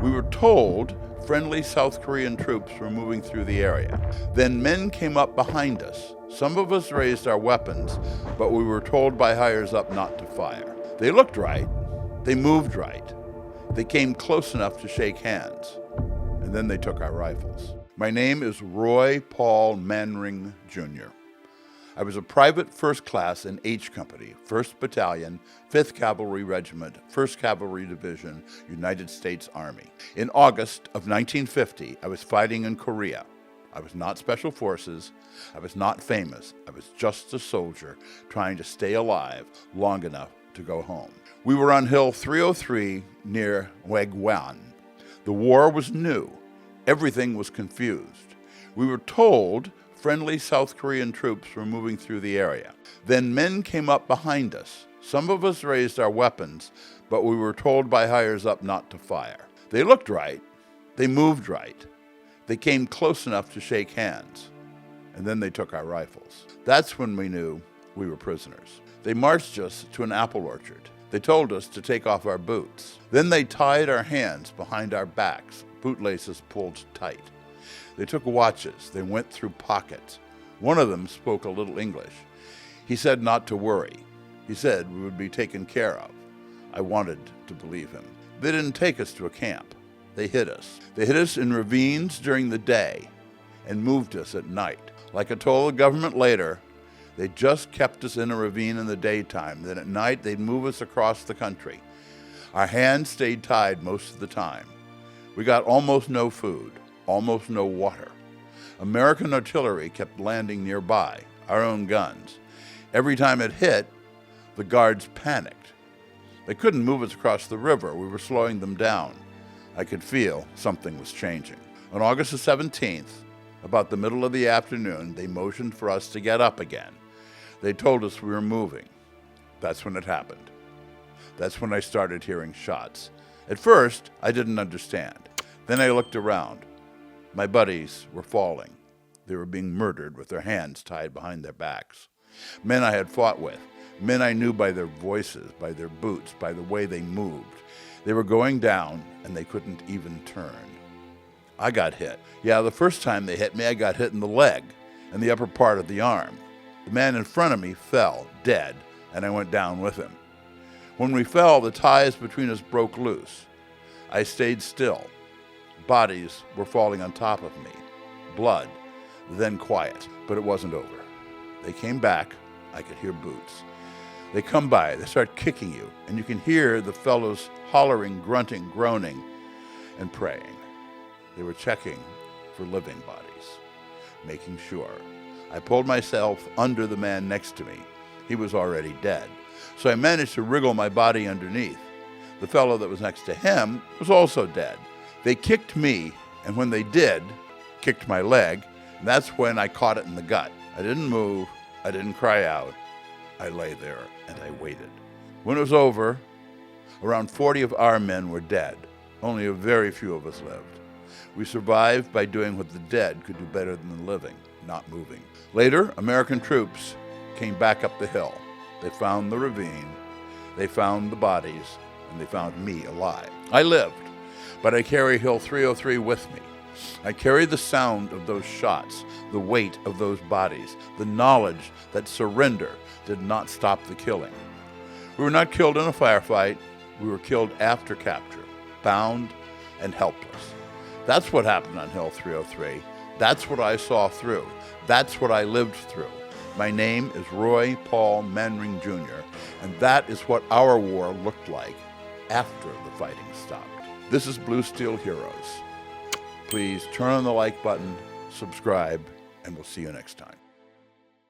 We were told friendly South Korean troops were moving through the area. Then men came up behind us. Some of us raised our weapons, but we were told by higher up not to fire. They looked right. They moved right. They came close enough to shake hands. And then they took our rifles. My name is Roy Paul Manring Jr. I was a private first class in H Company, 1st Battalion, 5th Cavalry Regiment, 1st Cavalry Division, United States Army. In August of 1950, I was fighting in Korea. I was not Special Forces. I was not famous. I was just a soldier trying to stay alive long enough to go home. We were on Hill 303 near Wuan. The war was new. Everything was confused. We were told friendly South Korean troops were moving through the area. Then men came up behind us. Some of us raised our weapons, but we were told by higher up not to fire. They looked right. They moved right. They came close enough to shake hands. And then they took our rifles. That's when we knew we were prisoners. They marched us to an apple orchard. They told us to take off our boots. Then they tied our hands behind our backs, bootlaces pulled tight. They took watches. They went through pockets. One of them spoke a little English. He said not to worry. He said we would be taken care of. I wanted to believe him. They didn't take us to a camp. They hid us. They hid us in ravines during the day and moved us at night. Like I told the government later, they just kept us in a ravine in the daytime. Then at night, they'd move us across the country. Our hands stayed tied most of the time. We got almost no food. Almost no water. American artillery kept landing nearby, our own guns. Every time it hit, the guards panicked. They couldn't move us across the river. We were slowing them down. I could feel something was changing. On August the 17th, about the middle of the afternoon, they motioned for us to get up again. They told us we were moving. That's when it happened. That's when I started hearing shots. At first, I didn't understand. Then I looked around. My buddies were falling. They were being murdered with their hands tied behind their backs. Men I had fought with, men I knew by their voices, by their boots, by the way they moved. They were going down, and they couldn't even turn. I got hit. Yeah, the first time they hit me, I got hit in the leg and the upper part of the arm. The man in front of me fell, dead, and I went down with him. When we fell, the ties between us broke loose. I stayed still. Bodies were falling on top of me. Blood, then quiet. But it wasn't over. They came back. I could hear boots. They come by. They start kicking you. And you can hear the fellows hollering, grunting, groaning, and praying. They were checking for living bodies, making sure. I pulled myself under the man next to me. He was already dead. So I managed to wriggle my body underneath. The fellow that was next to him was also dead. They kicked me, and when they did, kicked my leg, and that's when I caught it in the gut. I didn't move. I didn't cry out. I lay there, and I waited. When it was over, around 40 of our men were dead. Only a very few of us lived. We survived by doing what the dead could do better than the living, not moving. Later, American troops came back up the hill. They found the ravine. They found the bodies, and they found me alive. I lived. But I carry Hill 303 with me. I carry the sound of those shots, the weight of those bodies, the knowledge that surrender did not stop the killing. We were not killed in a firefight. We were killed after capture, bound and helpless. That's what happened on Hill 303. That's what I saw through. That's what I lived through. My name is Roy Paul Manring Jr., and that is what our war looked like after the fighting stopped. This is Blue Steel Heroes. Please turn on the like button, subscribe, and we'll see you next time.